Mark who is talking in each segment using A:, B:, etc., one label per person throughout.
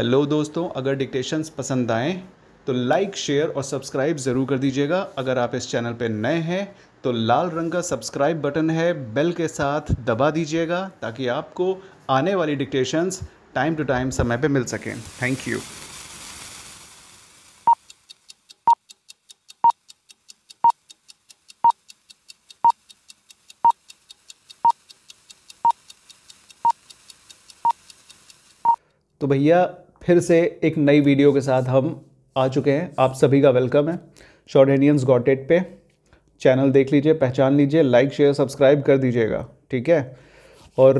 A: Hello दोस्तों, अगर dictations पसंद आएँ तो लाइक, शेयर और सब्सक्राइब ज़रूर कर दीजिएगा। अगर आप इस चैनल पे नए हैं तो लाल रंग का सब्सक्राइब बटन है, बेल के साथ दबा दीजिएगा ताकि आपको आने वाली डिक्टेशंस टाइम टू टाइम समय पे मिल सकें। Thank you. तो भैया फिर से एक नई वीडियो के साथ हम आ चुके हैं। आप सभी का वेलकम है शॉर्ट इंडियंस गॉट इट पे। चैनल देख लीजिए, पहचान लीजिए, लाइक शेयर सब्सक्राइब कर दीजिएगा, ठीक है। और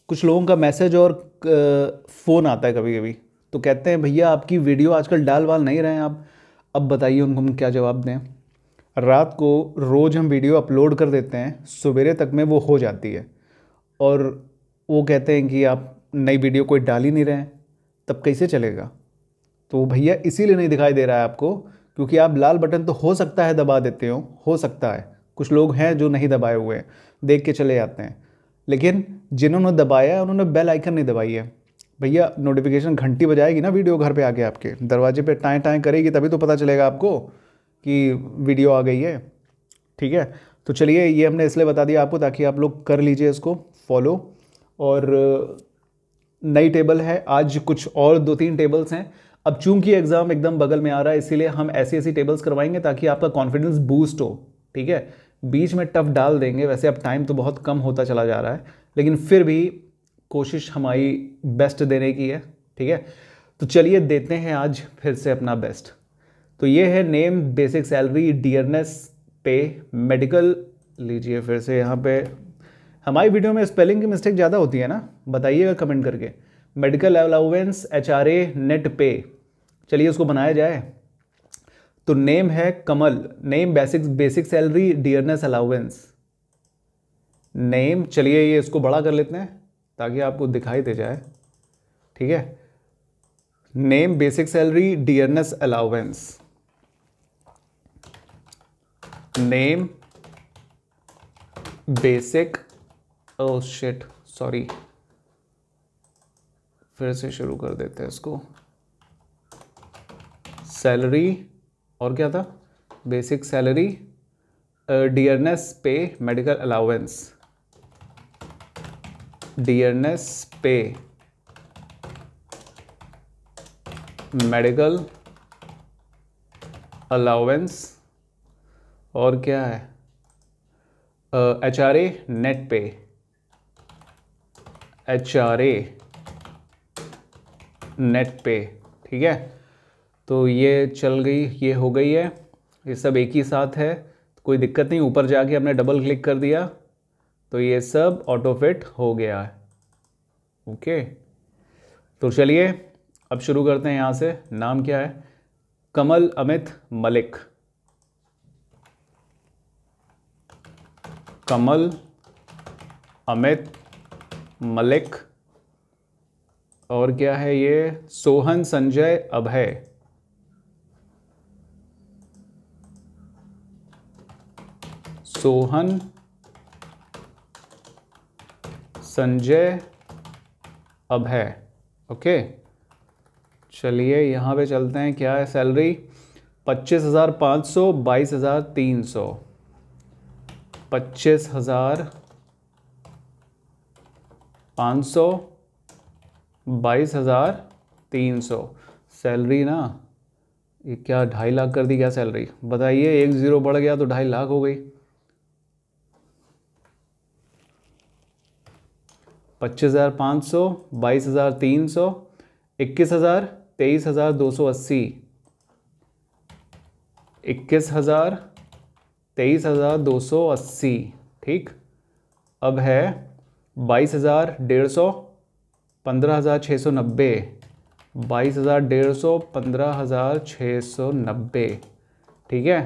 A: कुछ लोगों का मैसेज और फ़ोन आता है कभी कभी, तो कहते हैं भैया आपकी वीडियो आजकल डाल वाल नहीं रहे हैं आप। अब बताइए उनको हम क्या जवाब दें। रात को रोज़ हम वीडियो अपलोड कर देते हैं, सवेरे तक में वो हो जाती है, और वो कहते हैं कि आप नई वीडियो कोई डाल ही नहीं रहे हैं, तब कैसे चलेगा। तो भैया इसीलिए नहीं दिखाई दे रहा है आपको, क्योंकि आप लाल बटन तो हो सकता है दबा देते हो सकता है। कुछ लोग हैं जो नहीं दबाए हुए हैं, देख के चले जाते हैं, लेकिन जिन्होंने दबाया है उन्होंने बेल आइकन नहीं दबाई है। भैया नोटिफिकेशन घंटी बजाएगी ना वीडियो घर पे आके, आपके दरवाजे पे टाएं टाएं करेगी, तभी तो पता चलेगा आपको कि वीडियो आ गई है, ठीक है। तो चलिए, ये हमने इसलिए बता दिया आपको ताकि आप लोग कर लीजिए इसको फॉलो। और नई टेबल है आज, कुछ और 2-3 टेबल्स हैं। अब चूंकि एग्ज़ाम एकदम बगल में आ रहा है, इसीलिए हम ऐसी ऐसी टेबल्स करवाएंगे ताकि आपका कॉन्फिडेंस बूस्ट हो, ठीक है। बीच में टफ डाल देंगे, वैसे अब टाइम तो बहुत कम होता चला जा रहा है, लेकिन फिर भी कोशिश हमारी बेस्ट देने की है, ठीक है। तो चलिए देते हैं आज फिर से अपना बेस्ट। तो ये है नेम, बेसिक सैलरी, डियरनेस, पे, मेडिकल। लीजिए फिर से, यहाँ पे हमारी वीडियो में स्पेलिंग की मिस्टेक ज़्यादा होती है ना, बताइएगा कमेंट करके। मेडिकल अलाउंस, HRA, नेट पे। चलिए उसको बनाया जाए। तो नेम है Kamal, name basic salary, dearness allowance, name. चलिए ये इसको बड़ा कर लेते हैं ताकि आपको दिखाई दे जाए, ठीक है। Name, basic salary, dearness allowance, name, basic, oh shit sorry, फिर से शुरू कर देते हैं इसको। सैलरी और क्या था, बेसिक सैलरी, डियरनेस पे, मेडिकल अलाउंस, डियरनेस पे, मेडिकल अलाउंस, और क्या है, HRA, नेट पे, HRA नेट पे, ठीक है। तो ये चल गई, ये हो गई है, ये सब एक ही साथ है, कोई दिक्कत नहीं। ऊपर जाके हमने डबल क्लिक कर दिया तो ये सब ऑटो फिट हो गया है, ओके। तो चलिए अब शुरू करते हैं यहाँ से। नाम क्या है, कमल अमित मलिक, कमल अमित मलिक। और क्या है ये, सोहन संजय अभय, सोहन संजय अभय, ओके। चलिए यहाँ पे चलते हैं, क्या है सैलरी, 25,500, 22,300, 25,500, 22,300 सैलरी ना। ये क्या 2.5 लाख कर दी क्या सैलरी, बताइए। 1 0 बढ़ गया तो 2.5 लाख हो गई। 25,500, 22,300, 21,000, 23,280, 21,000, 23,280, ठीक। अब है 22,150, 15,690, 22,150, 15,690, ठीक है।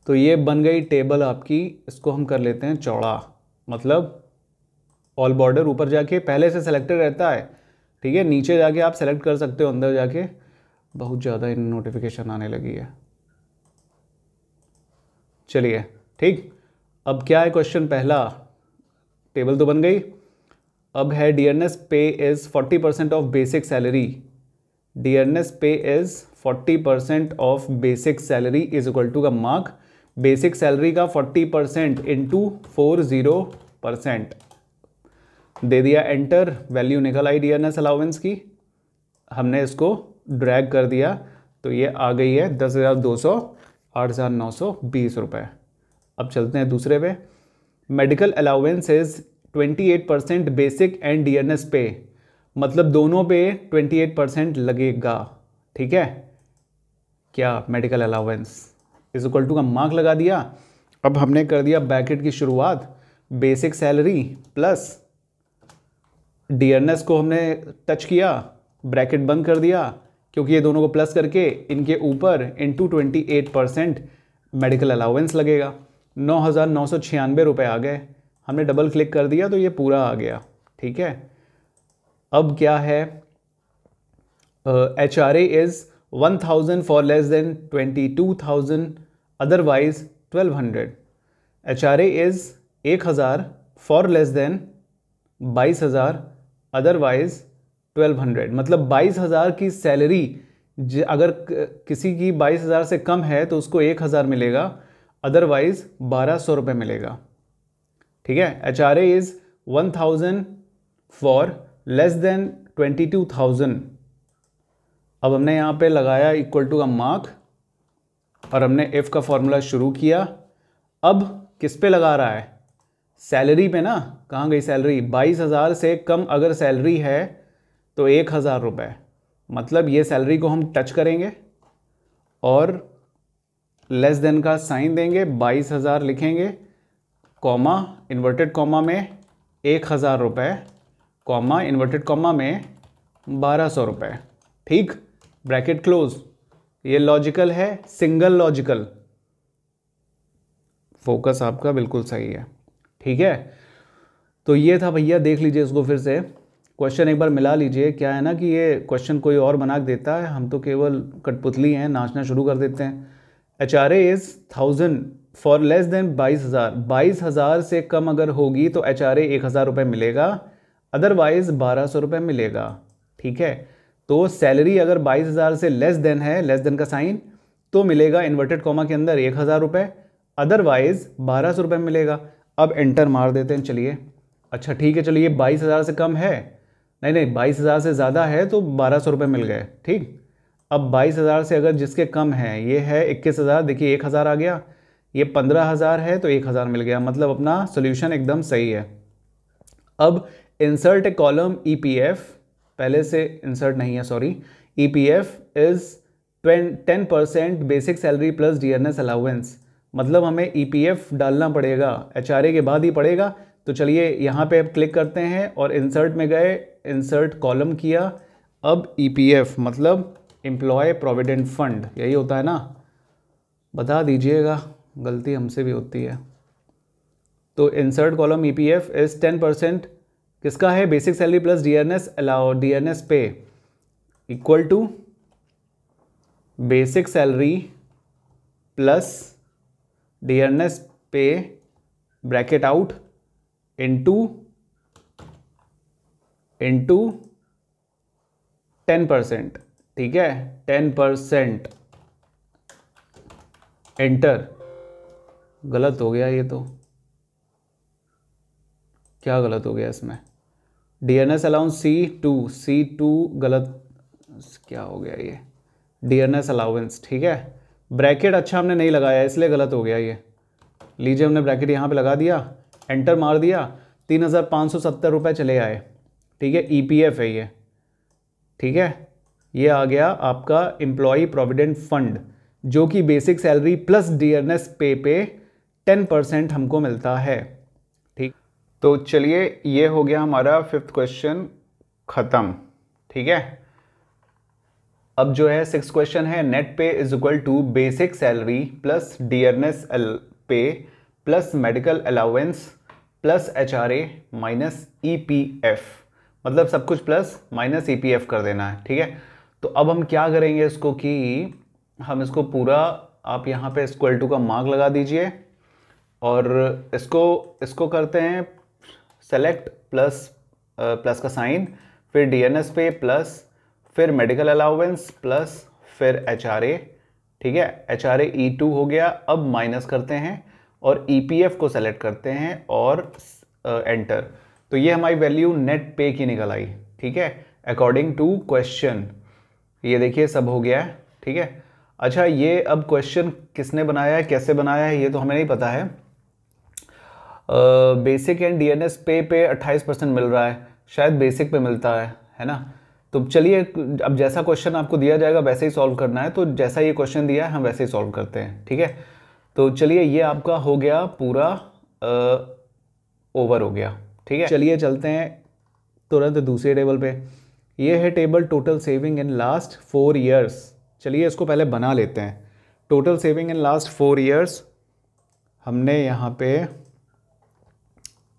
A: तो ये बन गई टेबल आपकी। इसको हम कर लेते हैं चौड़ा, मतलब ऑल बॉर्डर ऊपर जाके पहले से सेलेक्टेड रहता है, ठीक है। नीचे जाके आप सेलेक्ट कर सकते हो, अंदर जाके। बहुत ज़्यादा इन नोटिफिकेशन आने लगी है। चलिए ठीक। अब क्या है क्वेश्चन पहला, टेबल तो बन गई। अब है dearness pay is 40% of basic salary, dearness pay is 40% of basic salary is equal to का मार्क बेसिक सैलरी का 40% इंटू 40% दे दिया एंटर, वैल्यू निकल आई डियरनेस अलाउंस की, हमने इसको ड्रैग कर दिया तो ये आ गई है 10,200 8,920 रुपये। अब चलते हैं दूसरे पे, medical allowance is 28% basic and dearness pay, मतलब दोनों पे 28% लगेगा, ठीक है। क्या medical allowance is equal to का मार्क लगा दिया। अब हमने कर दिया ब्रैकेट की शुरुआत, बेसिक सैलरी प्लस डियरनेस को हमने टच किया, ब्रैकेट बंद कर दिया क्योंकि ये दोनों को प्लस करके इनके ऊपर इंटू 28% मेडिकल अलाउंस लगेगा। 9,996 रुपये आ गए, हमने डबल क्लिक कर दिया तो ये पूरा आ गया, ठीक है। अब क्या है, HRA is 1,000 for less than 22,000 otherwise 1,200। HRA is 1,000 for less than 22,000 otherwise 1,200, मतलब 22,000 की सैलरी अगर किसी की 22,000 से कम है तो उसको 1,000 मिलेगा, अदरवाइज 1,200 रुपये मिलेगा, ठीक है। HRA is 1,000 for less than 22,000। अब हमने यहाँ पे लगाया इक्वल टू का मार्क और हमने इफ़ का फॉर्मूला शुरू किया। अब किस पे लगा रहा है, सैलरी पे ना, कहाँ गई सैलरी, 22,000 से कम अगर सैलरी है तो 1,000 रुपये, मतलब ये सैलरी को हम टच करेंगे और लेस देन का साइन देंगे, 22,000 लिखेंगे, कॉमा इन्वर्टेड कॉमा में 1,000 रुपये, कॉमा इन्वर्टेड कॉमा में 1,200 रुपये, ठीक, ब्रैकेट क्लोज। ये लॉजिकल है, सिंगल लॉजिकल, फोकस आपका बिल्कुल सही है, ठीक है। तो ये था भैया, देख लीजिए इसको फिर से, क्वेश्चन एक बार मिला लीजिए। क्या है ना कि ये क्वेश्चन कोई और बना देता है, हम तो केवल कठपुतली हैं, नाचना शुरू कर देते हैं। HRA is 1,000 for less than 22,000, 22,000 से कम अगर होगी तो HRA 1,000 रुपये मिलेगा, अदरवाइज 1,200 रुपये मिलेगा, ठीक है। तो सैलरी अगर 22,000 से लेस देन है, लेस देन का साइन, तो मिलेगा इन्वर्टेड कॉमा के अंदर 1,000 रुपये, अदरवाइज 1,200 रुपये मिलेगा। अब एंटर मार देते हैं, चलिए। अच्छा ठीक है, चलिए 22,000 से कम है, नहीं 22,000 से ज़्यादा है तो 1,200 रुपये मिल गए, ठीक। अब 22,000 से अगर जिसके कम है, ये है 21,000, देखिए 1,000 आ गया, ये 15,000 है तो 1,000 मिल गया, मतलब अपना सोल्यूशन एकदम सही है। अब इंसर्ट ए कॉलम EPF, पहले से इंसर्ट नहीं है sorry, EPF is 10% basic salary plus dearness allowance, मतलब हमें EPF डालना पड़ेगा, HRA के बाद ही पड़ेगा। तो चलिए यहाँ पे अब क्लिक करते हैं और इंसर्ट में गए, इंसर्ट कॉलम किया। अब EPF मतलब एम्प्लॉय प्रोविडेंट फंड, यही होता है ना, बता दीजिएगा, गलती हमसे भी होती है। तो इंसर्ट कॉलम EPF इज़ 10% किसका है, basic salary plus dearness pay, equal to basic salary plus dearness pay bracket out into 10%, ठीक है, 10%, एंटर। गलत हो गया ये तो, क्या गलत हो गया इसमें, डियरनेस अलाउंस C2 गलत, क्या हो गया ये, डियरनेस अलाउंस, ठीक है। ब्रैकेट अच्छा हमने नहीं लगाया इसलिए गलत हो गया ये, लीजिए हमने ब्रैकेट यहाँ पे लगा दिया, एंटर मार दिया, 3,570 रुपये चले आए, ठीक है। EPF है ये, ठीक है, ये आ गया आपका एम्प्लॉय प्रोविडेंट फंड, जो कि बेसिक सैलरी प्लस डियरनेस पे 10% हमको मिलता है, ठीक। तो चलिए ये हो गया हमारा 5th क्वेश्चन ख़त्म, ठीक है। अब जो है 6th क्वेश्चन है, net pay is equal to basic salary plus dearness pay plus medical allowance plus HRA minus EPF, मतलब सब कुछ प्लस माइनस EPF कर देना है, ठीक है। तो अब हम क्या करेंगे इसको कि हम इसको पूरा, आप यहाँ पे इक्वल टू का मार्क लगा दीजिए और इसको करते हैं सेलेक्ट प्लस प्लस का साइन, फिर डीएनएस पे प्लस, फिर मेडिकल अलाउंस प्लस, फिर एचआरए, ठीक है, एचआरए E2 हो गया। अब माइनस करते हैं और ईपीएफ को सेलेक्ट करते हैं और एंटर। तो ये हमारी वैल्यू नेट पे की निकल आई, ठीक है, अकॉर्डिंग टू क्वेश्चन। ये देखिए सब हो गया है, ठीक है। अच्छा, ये अब क्वेश्चन किसने बनाया है, कैसे बनाया है, ये तो हमें नहीं पता है। बेसिक एंड डीएनएस पे 28% मिल रहा है, शायद बेसिक पे मिलता है ना। तो चलिए, अब जैसा क्वेश्चन आपको दिया जाएगा वैसे ही सॉल्व करना है, तो जैसा ये क्वेश्चन दिया है हम वैसे ही सॉल्व करते हैं, ठीक है। तो चलिए, ये आपका हो गया पूरा ओवर हो गया, ठीक है। चलिए चलते हैं तुरंत दूसरे टेबल पे। ये है table total saving in last 4 years. चलिए इसको पहले बना लेते हैं। Total saving in last 4 years, हमने यहाँ पे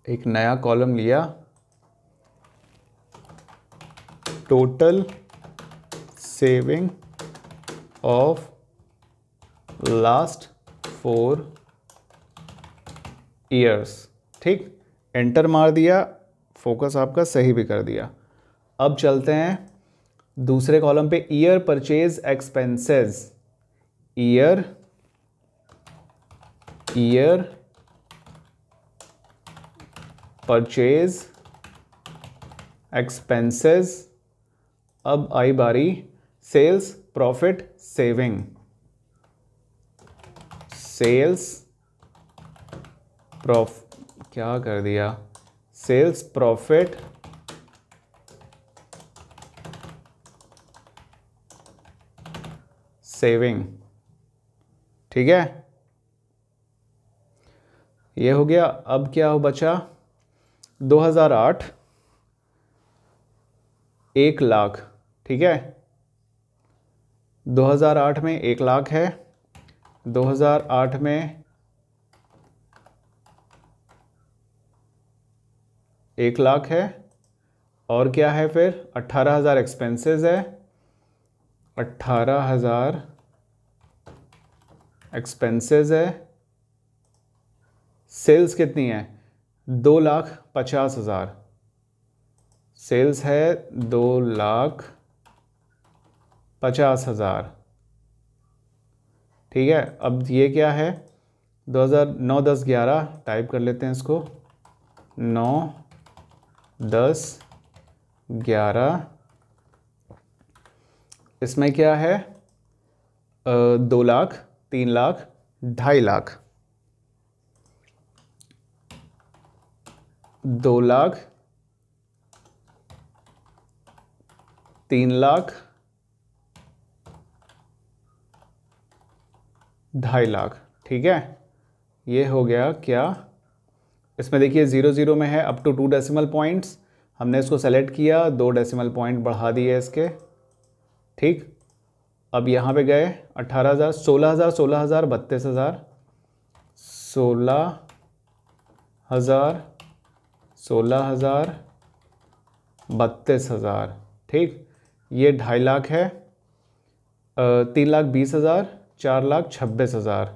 A: एक नया कॉलम लिया, total saving of last 4 years, ठीक। एंटर मार दिया, फोकस आपका सही भी कर दिया। अब चलते हैं दूसरे कॉलम पे, year purchase expenses. Year purchase expenses. अब आई बारी सेल्स प्रॉफिट सेविंग। क्या कर दिया, सेल्स प्रॉफिट सेविंग, ठीक है, ये हो गया। अब क्या हो बचा, 2008 1 लाख, ठीक है, 2008 में 1 लाख है, 2008 में 1 लाख है, और क्या है फिर 18,000 एक्सपेंसेस है, 18,000 एक्सपेंसेस है। सेल्स कितनी है, 2,50,000, सेल्स है 2,50,000, ठीक है। अब ये क्या है, 2009 10 11 टाइप कर लेते हैं इसको, 9 10 11। इसमें क्या है, 2 लाख, 3 लाख, 2.5 लाख, 2 लाख, 3 लाख, 2.5 लाख, ठीक है। ये हो गया क्या, इसमें देखिए 0 0 में है अप टू 2 डेसिमल पॉइंट्स, हमने इसको सेलेक्ट किया, 2 डेसिमल पॉइंट बढ़ा दिए इसके, ठीक। अब यहाँ पे गए 18,000, 16,000, 16,000, 32,000, 16,000, 16,000, 32,000, ठीक। ये 2.5 लाख है, 3,20,000, 4,26,000,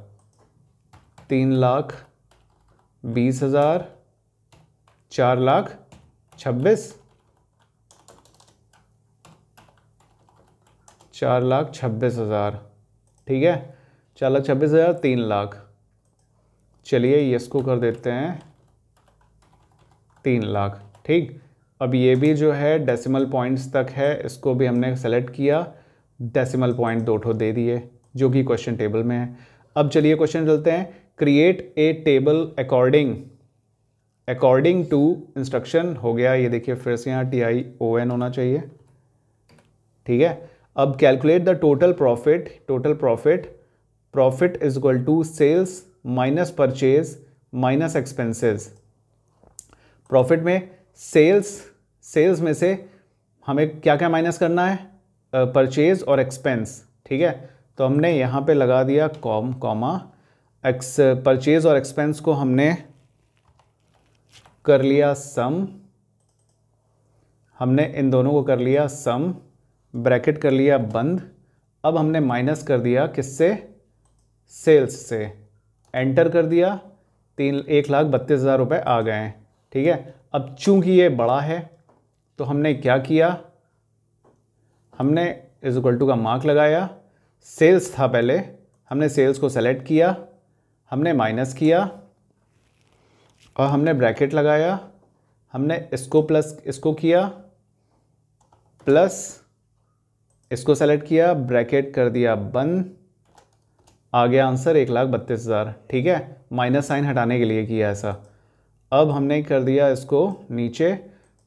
A: 3,20,000, 4,26,000, 4,26,000, ठीक है, 4,26,000, 3 लाख। चलिए इसको कर देते हैं 3 लाख, ठीक। अब ये भी जो है डेसिमल पॉइंट्स तक है, इसको भी हमने सेलेक्ट किया, डेसिमल पॉइंट 2 ठो दे दिए जो कि क्वेश्चन टेबल में है। अब चलिए क्वेश्चन चलते हैं, create a table according to instruction. हो गया, ये देखिए फिर से यहाँ TION होना चाहिए, ठीक है। अब calculate the total profit is equal to sales minus purchase minus expenses. Profit में सेल्स में से हमें क्या क्या माइनस करना है, परचेज और एक्सपेंस, ठीक है। तो हमने यहाँ पे लगा दिया कॉमा, परचेज और एक्सपेंस को हमने कर लिया सम, हमने इन दोनों को कर लिया सम, ब्रैकेट कर लिया बंद। अब हमने माइनस कर दिया किससे, सेल्स से, एंटर कर दिया, 1,32,000 रुपये आ गए हैं, ठीक है। अब चूंकि ये बड़ा है तो हमने क्या किया, हमने इज इक्वल टू का मार्क लगाया, सेल्स था पहले, हमने सेल्स को सेलेक्ट किया, हमने माइनस किया और हमने ब्रैकेट लगाया, हमने इसको प्लस इसको किया, प्लस इसको सेलेक्ट किया, ब्रैकेट कर दिया बंद, आ गया आंसर 1,32,000। ठीक है, माइनस साइन हटाने के लिए किया ऐसा। अब हमने कर दिया इसको नीचे,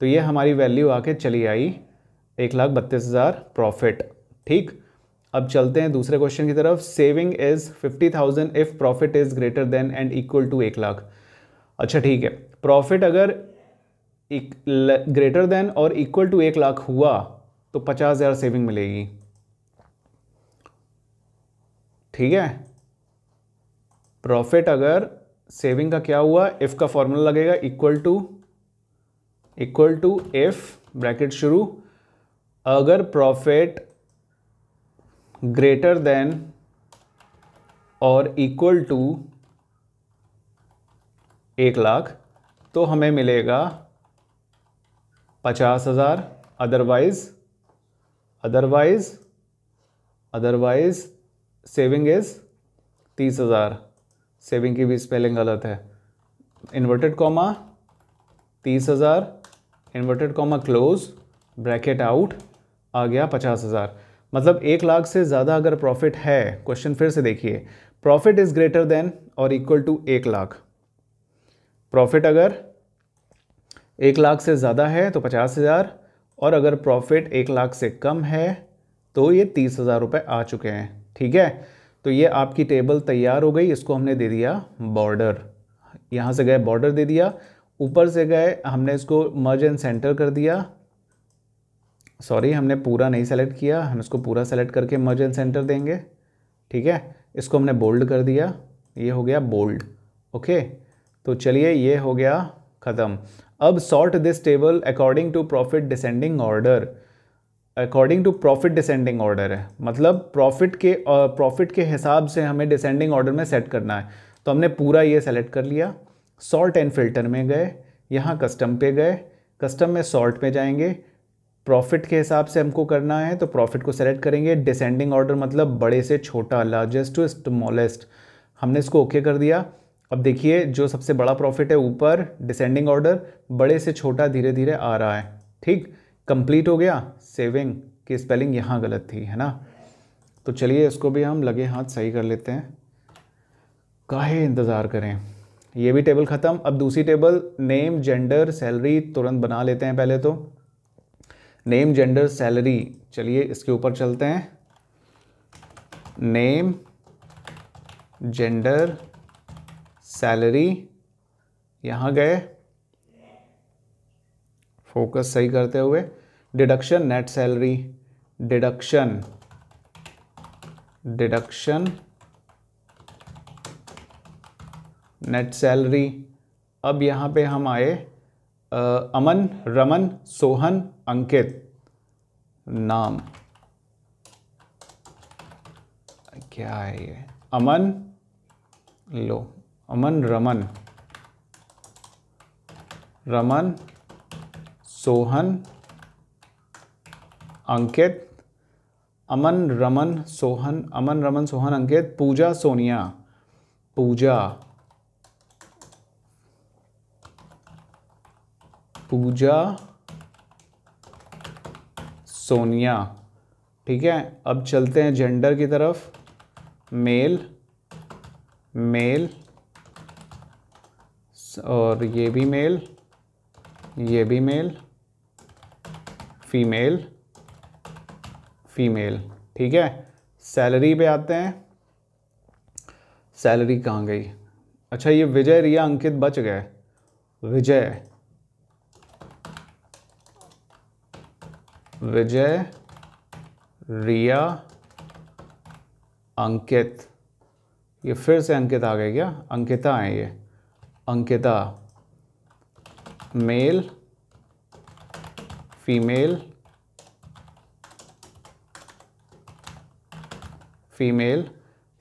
A: तो ये हमारी वैल्यू आके चली आई 1,32,000 प्रॉफिट। ठीक, अब चलते हैं दूसरे क्वेश्चन की तरफ। Saving is 50,000 if profit is greater than and equal to 1,00,000। अच्छा ठीक है, प्रॉफिट अगर ग्रेटर देन और इक्वल टू 1,00,000 हुआ तो 50,000 सेविंग मिलेगी। ठीक है, प्रॉफिट अगर सेविंग का क्या हुआ, इफ का फॉर्मूला लगेगा इक्वल टू इफ ब्रैकेट शुरू, अगर प्रॉफिट ग्रेटर देन और इक्वल टू 1,00,000 तो हमें मिलेगा 50,000, अदरवाइज सेविंग इज 30,000। सेविंग की भी स्पेलिंग गलत है, inverted comma 30,000, inverted comma close, bracket out, आ गया 50,000। मतलब 1,00,000 से ज़्यादा अगर प्रॉफिट है, क्वेश्चन फिर से देखिए, प्रॉफिट इज ग्रेटर देन और इक्वल टू 1,00,000। प्रॉफिट अगर 1,00,000 से ज़्यादा है तो 50,000, और अगर प्रॉफिट 1,00,000 से कम है तो ये 30,000 रुपये आ चुके हैं। ठीक है, तो ये आपकी टेबल तैयार हो गई। इसको हमने दे दिया बॉर्डर, यहाँ से गए बॉर्डर दे दिया, ऊपर से गए हमने इसको मर्ज एंड सेंटर कर दिया। सॉरी, हमने पूरा नहीं सेलेक्ट किया, हम इसको पूरा सेलेक्ट करके मर्ज एंड सेंटर देंगे। ठीक है, इसको हमने बोल्ड कर दिया, ये हो गया बोल्ड। ओके, तो चलिए ये हो गया ख़त्म। अब sort this table according to profit descending order. According to profit descending order है, मतलब प्रॉफिट के हिसाब से हमें डिसेंडिंग ऑर्डर में सेट करना है। तो हमने पूरा ये सेलेक्ट कर लिया, सॉर्ट एंड फिल्टर में गए, यहाँ कस्टम पे गए, कस्टम में सॉर्ट में जाएंगे, प्रॉफिट के हिसाब से हमको करना है तो प्रॉफिट को सेलेक्ट करेंगे। डिसेंडिंग ऑर्डर मतलब बड़े से छोटा, लार्जेस्ट टू स्मॉलेस्ट, हमने इसको ओके कर दिया। अब देखिए जो सबसे बड़ा प्रॉफिट है ऊपर, डिसेंडिंग ऑर्डर बड़े से छोटा धीरे धीरे आ रहा है। ठीक, कंप्लीट हो गया। सेविंग की स्पेलिंग यहाँ गलत थी, है ना। तो चलिए इसको भी हम लगे हाथ सही कर लेते हैं, काहे इंतज़ार करें। ये भी टेबल ख़त्म। अब दूसरी टेबल नेम जेंडर सैलरी तुरंत बना लेते हैं। पहले तो नेम जेंडर सैलरी, चलिए इसके ऊपर चलते हैं। नेम जेंडर सैलरी, यहाँ गए, फोकस सही करते हुए, deduction net salary, deduction net salary. अब यहाँ पे हम आए अमन, रमन, सोहन, अंकित, नाम क्या है ये, अमन, लो अमन, रमन, सोहन, अंकित, अमन रमन सोहन अंकित, पूजा सोनिया, पूजा सोनिया। ठीक है, अब चलते हैं जेंडर की तरफ। मेल, और ये भी मेल, फीमेल। ठीक है, सैलरी पे आते हैं। सैलरी कहाँ गई? अच्छा, ये विजय, रिया, अंकित बच गए। विजय, रिया, अंकित, ये फिर से अंकित आ गए क्या? अंकिता है ये, अंकिता, मेल, फीमेल,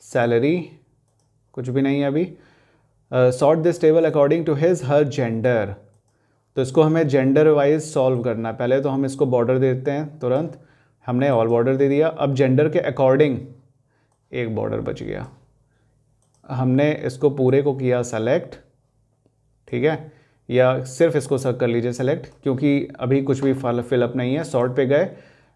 A: सैलरी कुछ भी नहीं है अभी। Sort this table according to his her gender. तो इसको हमें जेंडर वाइज सॉल्व करना है। पहले तो हम इसको बॉर्डर देते हैं तुरंत, हमने ऑल बॉर्डर दे दिया। अब जेंडर के अकॉर्डिंग एक बॉर्डर बच गया, हमने इसको पूरे को किया सेलेक्ट, ठीक है, या सिर्फ इसको सर्च कर लीजिए सेलेक्ट, क्योंकि अभी कुछ भी फिलअप नहीं है। सॉर्ट पे गए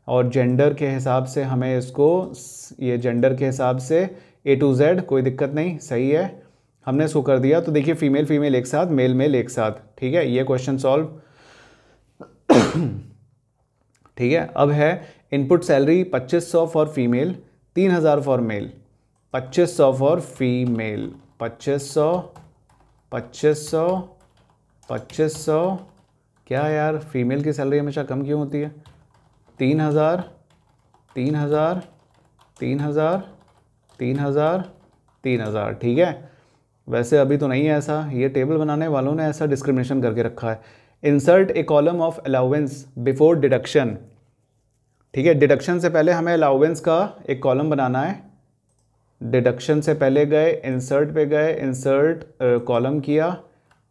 A: और जेंडर के हिसाब से हमें इसको, ये जेंडर के हिसाब से A to Z, कोई दिक्कत नहीं, सही है, हमने इसको कर दिया। तो देखिए फीमेल फीमेल एक साथ, मेल मेल एक साथ, ठीक है, ये क्वेश्चन सॉल्व। ठीक है, अब है input salary 2500 for female, 3000 for male. 2500 for female, 2500 2500 2500, क्या यार फीमेल की सैलरी हमेशा कम क्यों होती है? 3000 3000 3000 3000 3000, ठीक है। वैसे अभी तो नहीं है ऐसा, ये टेबल बनाने वालों ने ऐसा डिस्क्रिमिनेशन करके रखा है। Insert A column of allowance before deduction, ठीक है, डिडक्शन से पहले हमें अलाउंस का एक कॉलम बनाना है। डिडक्शन से पहले गए, इंसर्ट पे गए, इंसर्ट कॉलम किया,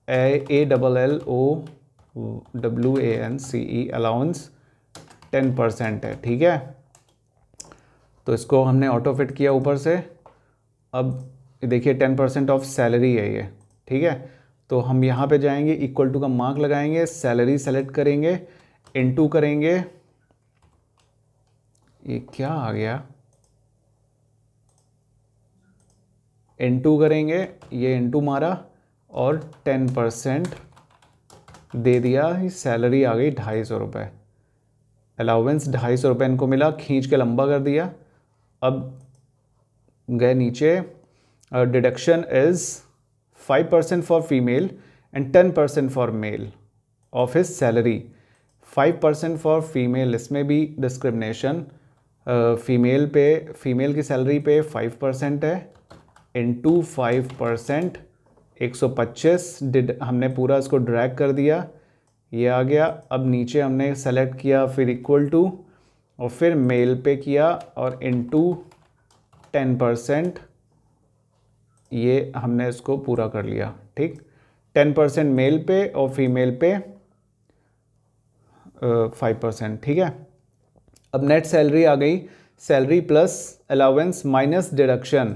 A: AALLOWANCE, अलाउंस 10% है, ठीक है। तो इसको हमने ऑटो फिट किया ऊपर से। अब देखिए 10% ऑफ सैलरी है ये, ठीक है। तो हम यहाँ पे जाएंगे, इक्वल टू का मार्क लगाएंगे, सैलरी सेलेक्ट करेंगे, इनटू करेंगे, ये क्या आ गया, इनटू करेंगे, ये इनटू मारा और 10% दे दिया, सैलरी आ गई 250 रुपये। अलाउंस 250 रुपये इनको मिला, खींच के लंबा कर दिया। अब गए नीचे, deduction is 5% for female and 10% for male of his salary. 5% for female, इसमें भी डिस्क्रिमिनेशन, फीमेल पे, फीमेल की सैलरी पे 5% है, इनटू 5%, 125, हमने पूरा इसको ड्रैग कर दिया, ये आ गया। अब नीचे हमने सेलेक्ट किया, फिर इक्वल टू, और फिर मेल पे किया और इनटू 10%, ये हमने इसको पूरा कर लिया, ठीक। 10% मेल पे और फीमेल पे 5%, ठीक है। अब नेट सैलरी आ गई, salary plus allowance minus deduction,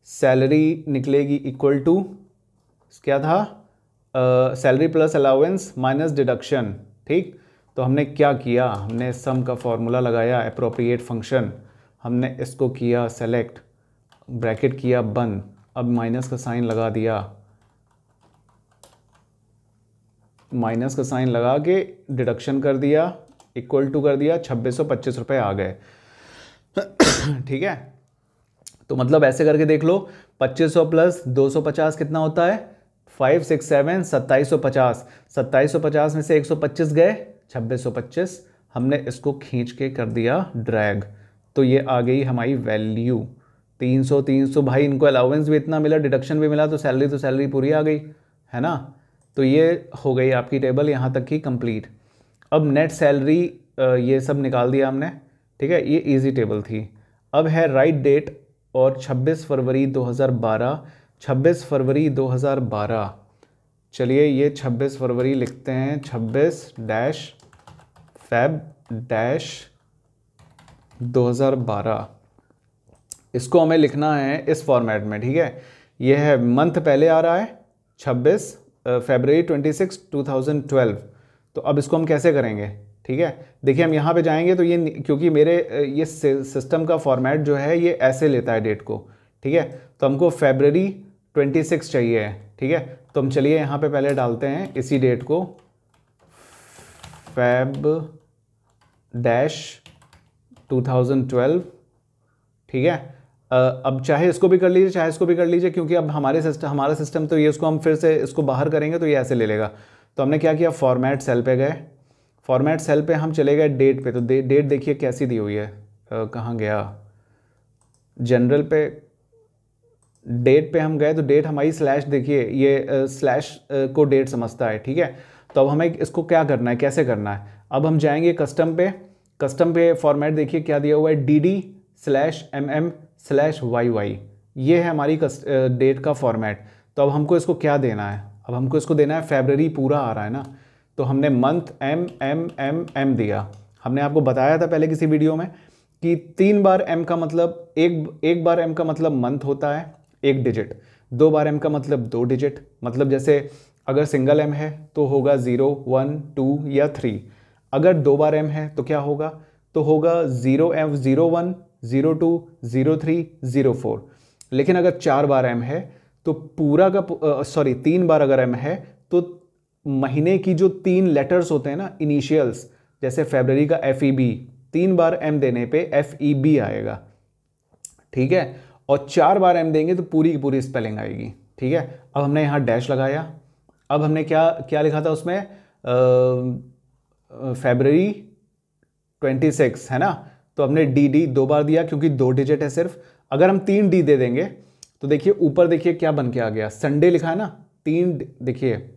A: salary निकलेगी इक्वल टू, क्या था, salary plus allowance minus deduction, ठीक। तो हमने क्या किया, हमने सम का फॉर्मूला लगाया, एप्रोप्रिएट फंक्शन, हमने इसको किया सेलेक्ट, ब्रैकेट किया बंद, अब माइनस का साइन लगा दिया, माइनस का साइन लगा के डिडक्शन कर दिया, इक्वल टू कर दिया, 2625 रुपये आ गए। ठीक है, तो मतलब ऐसे करके देख लो, 2500 प्लस 250 कितना होता है, 5 6 7 2750, 2750 में से 125 गए, 2625, हमने इसको खींच के कर दिया ड्रैग, तो ये आ गई हमारी वैल्यू 300। 300 भाई, इनको अलाउंस भी इतना मिला, डिडक्शन भी मिला, तो सैलरी पूरी आ गई, है ना। तो ये हो गई आपकी टेबल यहाँ तक की कंप्लीट। अब नेट सैलरी ये सब निकाल दिया हमने, ठीक है, ये इजी टेबल थी। अब है राइट डेट और 26 फरवरी 2012, 26 फरवरी 2012, चलिए ये 26 फरवरी लिखते हैं, 26-Feb-2012, इसको हमें लिखना है इस फॉर्मेट में, ठीक है। ये है मंथ पहले आ रहा है 26 फरवरी 26 2012, तो अब इसको हम कैसे करेंगे, ठीक है। देखिए हम यहाँ पे जाएंगे तो ये, क्योंकि मेरे ये सिस्टम का फॉर्मेट जो है ये ऐसे लेता है डेट को, ठीक है, तो हमको फरवरी 26 चाहिए, ठीक है। तो हम चलिए यहाँ पे पहले डालते हैं इसी डेट को, Feb-2012, ठीक है। अब चाहे इसको भी कर लीजिए, चाहे इसको भी कर लीजिए, क्योंकि अब हमारा सिस्टम तो ये, इसको हम फिर से इसको बाहर करेंगे तो ये ऐसे ले लेगा। तो हमने क्या किया, फॉर्मेट सेल पे गए, फॉर्मेट सेल पे हम चले गए डेट पे, तो डेट देखिए कैसी दी हुई है, कहाँ गया, जनरल पे, डेट पे हम गए तो डेट हमारी स्लैश, देखिए ये स्लैश को डेट समझता है, ठीक है। तो अब हमें इसको क्या करना है, कैसे करना है, अब हम जाएंगे कस्टम पे, कस्टम पे फॉर्मेट देखिए क्या दिया हुआ है, DD/MM/YY, ये है हमारी डेट का फॉर्मेट। तो अब हमको इसको क्या देना है, अब हमको इसको देना है फरवरी पूरा आ रहा है ना, तो हमने month M M M M दिया। हमने आपको बताया था पहले किसी वीडियो में कि 3 बार एम का मतलब एक बार एम का मतलब मंथ होता है 1 डिजिट, 2 बार एम का मतलब 2 डिजिट। मतलब जैसे अगर सिंगल एम है तो होगा 0 1 2 या 3। अगर 2 बार एम है तो क्या होगा, तो होगा 0 0 1 0 2 0 3 0 4। लेकिन अगर 4 बार एम है तो पूरा का सॉरी 3 बार अगर एम है तो महीने की जो 3 लेटर्स होते हैं ना इनिशियल्स, जैसे फरवरी का FEB, 3 बार एम देने पे FEB आएगा, ठीक है। और 4 बार एम देंगे तो पूरी की पूरी स्पेलिंग आएगी, ठीक है। अब हमने यहाँ डैश लगाया। अब हमने क्या क्या लिखा था उसमें, फरवरी 26 है ना, तो हमने डी 2 बार दिया क्योंकि 2 डिजिट है सिर्फ। अगर हम 3 डी दे देंगे तो देखिए ऊपर देखिए क्या बन के आ गया, संडे लिखा है ना, 3 देखिए,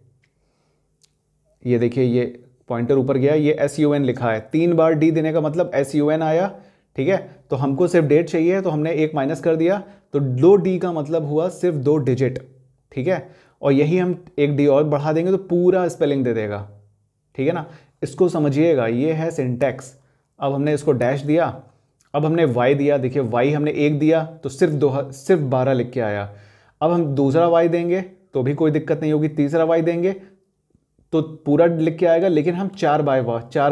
A: ये देखिए ये पॉइंटर ऊपर गया, ये SUN लिखा है। 3 बार डी देने का मतलब SUN आया, ठीक है। तो हमको सिर्फ डेट चाहिए तो हमने 1 माइनस कर दिया, तो 2 डी का मतलब हुआ सिर्फ 2 डिजिट, ठीक है। और यही हम 1 डी और बढ़ा देंगे तो पूरा स्पेलिंग दे देगा, ठीक है ना। इसको समझिएगा, ये है सिंटैक्स। अब हमने इसको डैश दिया, अब हमने y दिया, देखिए y हमने 1 दिया तो सिर्फ 12 लिख के आया। अब हम दूसरा y देंगे तो भी कोई दिक्कत नहीं होगी, तीसरा y देंगे तो पूरा लिख के आएगा। लेकिन हम 4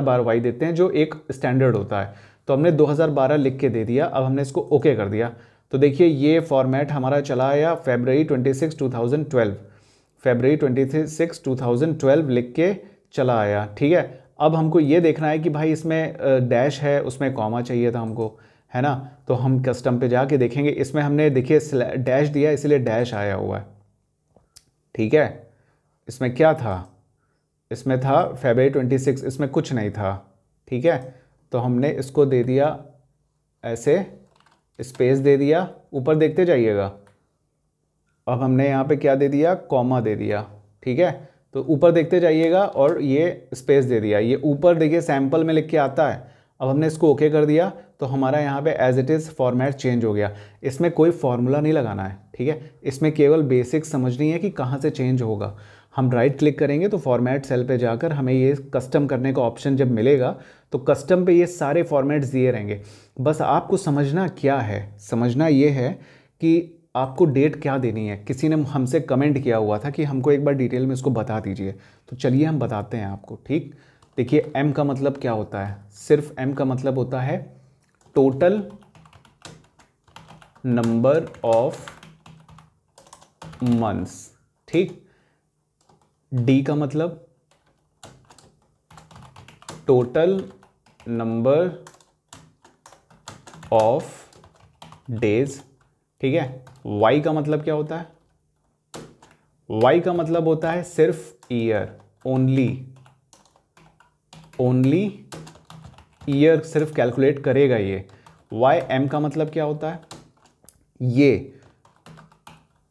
A: बार y देते हैं जो एक स्टैंडर्ड होता है, तो हमने 2012 लिख के दे दिया। अब हमने इसको ओके कर दिया, तो देखिए ये फॉर्मेट हमारा चला आया फरवरी 26 2012, फरवरी 26 2012 लिख के चला आया, ठीक है। अब हमको ये देखना है कि भाई इसमें डैश है, उसमें कॉमा चाहिए था हमको, है ना। तो हम कस्टम पे जाके देखेंगे, इसमें हमने देखिए डैश दिया इसलिए डैश आया हुआ है, ठीक है। इसमें क्या था, इसमें था फरवरी 26, इसमें कुछ नहीं था, ठीक है। तो हमने इसको दे दिया ऐसे, स्पेस दे दिया, ऊपर देखते जाइएगा। अब हमने यहाँ पे क्या दे दिया, कॉमा दे दिया, ठीक है। तो ऊपर देखते जाइएगा और ये स्पेस दे दिया, ये ऊपर देखिए सैम्पल में लिख के आता है। अब हमने इसको ओके कर दिया तो हमारा यहाँ पे as it is format change हो गया। इसमें कोई फॉर्मूला नहीं लगाना है, ठीक है। इसमें केवल बेसिक समझनी है कि कहाँ से चेंज होगा। हम राइट क्लिक करेंगे तो फॉर्मेट सेल पे जाकर हमें ये कस्टम करने का ऑप्शन जब मिलेगा तो कस्टम पे ये सारे फॉर्मेट्स दिए रहेंगे। बस आपको समझना क्या है, समझना ये है कि आपको डेट क्या देनी है। किसी ने हमसे कमेंट किया हुआ था कि हमको एक बार डिटेल में इसको बता दीजिए, तो चलिए हम बताते हैं आपको, ठीक। देखिए एम का मतलब क्या होता है, सिर्फ एम का मतलब होता है टोटल नंबर ऑफ मंथ्स, ठीक। डी का मतलब टोटल नंबर ऑफ डेज, ठीक है। वाई का मतलब क्या होता है, वाई का मतलब होता है सिर्फ ईयर, ओनली ईयर सिर्फ कैलकुलेट करेगा ये। वाई एम का मतलब क्या होता है, ये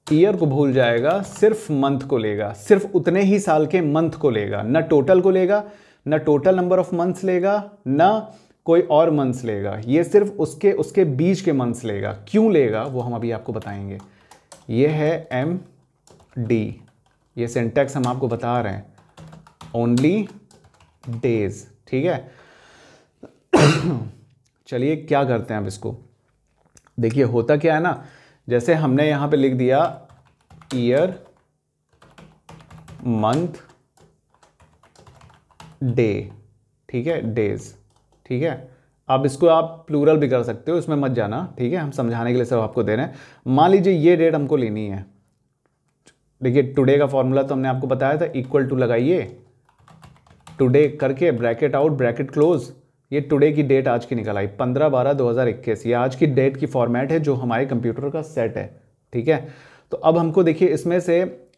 A: ईयर को भूल जाएगा, सिर्फ मंथ को लेगा, सिर्फ उतने ही साल के मंथ को लेगा, ना टोटल को लेगा, ना टोटल नंबर ऑफ मंथ्स लेगा, ना कोई और मंथ्स लेगा, ये सिर्फ उसके बीच के मंथ्स लेगा। क्यों लेगा वो हम अभी आपको बताएंगे। ये है एम डी, ये सिंटैक्स हम आपको बता रहे हैं, ओनली डेज, ठीक है। चलिए क्या करते हैं अब इसको, देखिए होता क्या है ना, जैसे हमने यहाँ पे लिख दिया ईयर मंथ डे, ठीक है, डेज, ठीक है। अब इसको आप प्लूरल भी कर सकते हो, इसमें मत जाना, ठीक है। हम समझाने के लिए सब आपको दे रहे हैं। मान लीजिए ये डेट हमको लेनी है, देखिए टुडे का फॉर्मूला तो हमने आपको बताया था, इक्वल टू लगाइए, टुडे करके ब्रैकेट आउट ब्रैकेट क्लोज, ये टुडे की डेट आज की निकल आई 15/12/2021, ये आज की डेट की फॉर्मेट है जो हमारे कंप्यूटर का सेट है, ठीक है। तो अब हमको देखिए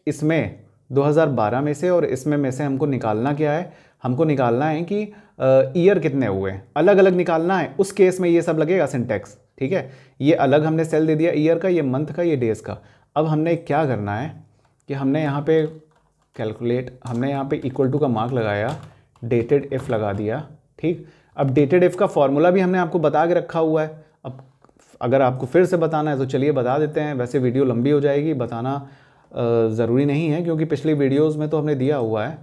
A: इसमें 2012 में से और इसमें में से हमको निकालना क्या है, हमको निकालना है कि ईयर कितने हुए, अलग अलग निकालना है। उस केस में ये सब लगेगा सिंटैक्स, ठीक है। ये अलग हमने सेल दे दिया ईयर का, ये मंथ का, ये डेज का। अब हमने क्या करना है कि हमने यहाँ पे कैलकुलेट, हमने यहाँ पे इक्वल टू का मार्क लगाया, डेटेड इफ़ लगा दिया, ठीक। अब डेटेड इफ़ का फॉर्मूला भी हमने आपको बता के रखा हुआ है। अब अगर आपको फिर से बताना है तो चलिए बता देते हैं, वैसे वीडियो लंबी हो जाएगी, बताना ज़रूरी नहीं है क्योंकि पिछली वीडियोस में तो हमने दिया हुआ है।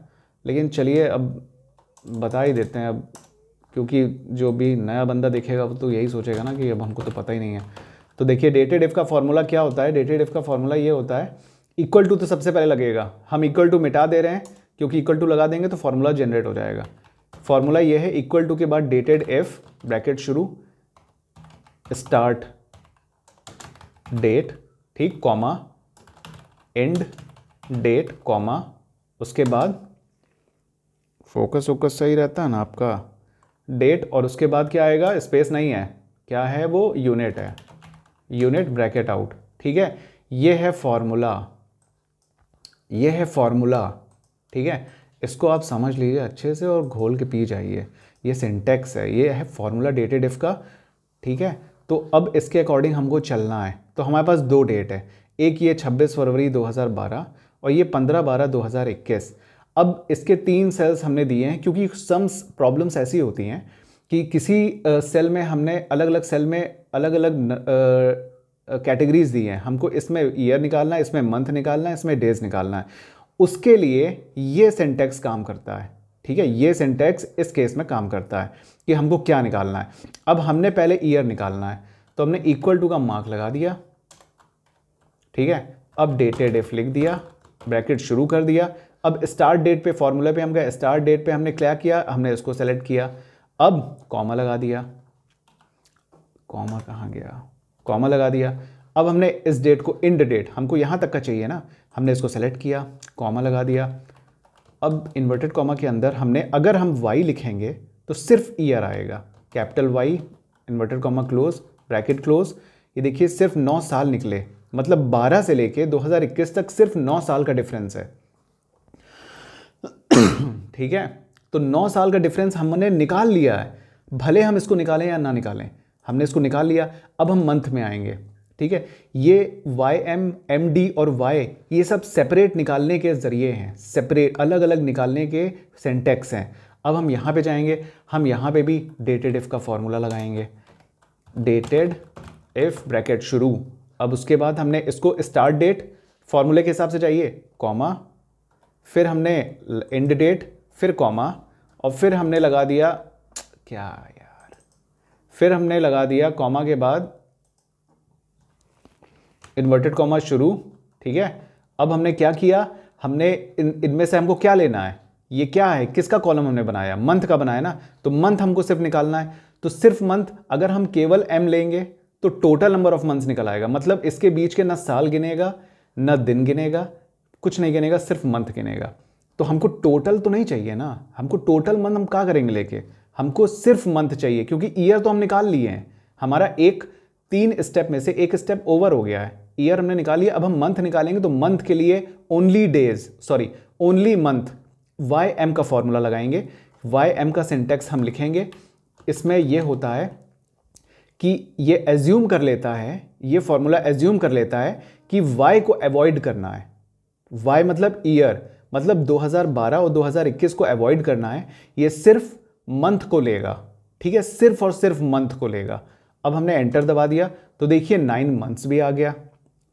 A: लेकिन चलिए अब बता ही देते हैं अब, क्योंकि जो भी नया बंदा देखेगा वो तो यही सोचेगा ना कि अब हमको तो पता ही नहीं है। तो देखिए डेटेड इफ़ का फॉर्मूला क्या होता है। डेटेड इफ़ का फॉर्मूला ये होता है, इक्वल टू तो सबसे पहले लगेगा, हम इक्वल टू मिटा दे रहे हैं क्योंकि इक्वल टू लगा देंगे तो फॉर्मूला जनरेट हो जाएगा। फॉर्मूला ये है, इक्वल टू के बाद डेटेड इफ़ ब्रैकेट शुरू स्टार्ट डेट, ठीक, कॉमा एंड डेट, कॉमा उसके बाद फोकस सही रहता है ना आपका, डेट, और उसके बाद क्या आएगा, स्पेस नहीं है, क्या है वो, यूनिट है, यूनिट ब्रैकेट आउट। ठीक है, ये है फॉर्मूला, ये है फॉर्मूला। ठीक है, इसको आप समझ लीजिए अच्छे से और घोल के पी जाइए। ये सिंटेक्स है, ये है फॉर्मूला डेटेड इफ का। ठीक है, तो अब इसके अकॉर्डिंग हमको चलना है। तो हमारे पास दो डेट है, एक ये 26 फरवरी 2012 और ये 15/12/2021। अब इसके 3 सेल्स हमने दिए हैं क्योंकि सम प्रॉब्लम्स ऐसी होती हैं कि किसी सेल में हमने अलग अलग सेल में अलग अलग कैटेगरीज दी हैं, हमको इसमें ईयर निकालना है, इसमें मंथ निकालना है, इसमें डेज निकालना है। उसके लिए ये सिंटेक्स काम करता है। ठीक है, ये सिंटेक्स इस केस में काम करता है कि हमको क्या निकालना है। अब हमने पहले ईयर निकालना है, तो हमने इक्वल टू का मार्क लगा दिया। ठीक है, अब डेटेड इफ लिख दिया, ब्रैकेट शुरू कर दिया। अब स्टार्ट डेट पे, फॉर्मूले पे हम गए, स्टार्ट डेट पे हमने क्या किया, हमने इसको सेलेक्ट किया। अब कॉमा लगा दिया, कॉमा कहाँ गया, कॉमा लगा दिया। अब हमने इस डेट को, इंड डेट हमको यहाँ तक का चाहिए ना, हमने इसको सेलेक्ट किया, कॉमा लगा दिया। अब इन्वर्टेड कॉमा के अंदर हमने, अगर हम वाई लिखेंगे तो सिर्फ ईयर आएगा, capital Y, inverted comma close, bracket close. ये देखिए सिर्फ 9 साल निकले, मतलब 12 से लेके 2021 तक सिर्फ 9 साल का डिफरेंस है। ठीक है, तो 9 साल का डिफरेंस हमने निकाल लिया है, भले हम इसको निकालें या ना निकालें, हमने इसको निकाल लिया। अब हम मंथ में आएंगे। ठीक है, ये YM, MD और Y ये सब सेपरेट निकालने के ज़रिए हैं, सेपरेट अलग अलग निकालने के सिंटेक्स हैं। अब हम यहाँ पे जाएंगे, हम यहाँ पे भी डेटेड इफ़ का फॉर्मूला लगाएंगे, डेटेड इफ़ ब्रैकेट शुरू। अब उसके बाद हमने इसको स्टार्ट डेट फॉर्मूले के हिसाब से चाहिए, कॉमा, फिर हमने एंड डेट, फिर कॉमा, और फिर हमने लगा दिया, क्या यार, फिर हमने लगा दिया कॉमा के बाद इन्वर्टेड कॉमा शुरू। ठीक है, अब हमने क्या किया, हमने इनमें से हमको क्या लेना है, ये क्या है, किसका कॉलम हमने बनाया, मंथ का बनाया ना, तो मंथ हमको सिर्फ निकालना है। तो सिर्फ मंथ, अगर हम केवल M लेंगे तो टोटल नंबर ऑफ मंथ्स निकल आएगा, मतलब इसके बीच के ना साल गिनेगा ना दिन गिनेगा, कुछ नहीं गिनेगा, सिर्फ मंथ गिनेगा। तो हमको टोटल तो नहीं चाहिए ना, हमको टोटल मंथ हम क्या करेंगे लेके, हमको सिर्फ मंथ चाहिए, क्योंकि ईयर तो हम निकाल लिए हैं, हमारा एक 3 स्टेप में से एक स्टेप ओवर हो गया है, ईयर हमने निकाल लिया। अब हम मंथ निकालेंगे, तो मंथ के लिए only days, sorry only month, YM का फॉर्मूला लगाएंगे, YM का सिंटेक्स हम लिखेंगे। इसमें यह होता है कि ये एज्यूम कर लेता है, ये फॉर्मूला एज्यूम कर लेता है कि Y को अवॉइड करना है, Y मतलब ईयर, मतलब 2012 और 2021 को अवॉइड करना है, ये सिर्फ मंथ को लेगा। ठीक है, सिर्फ और सिर्फ मंथ को लेगा। अब हमने एंटर दबा दिया तो देखिए 9 मंथ्स भी आ गया।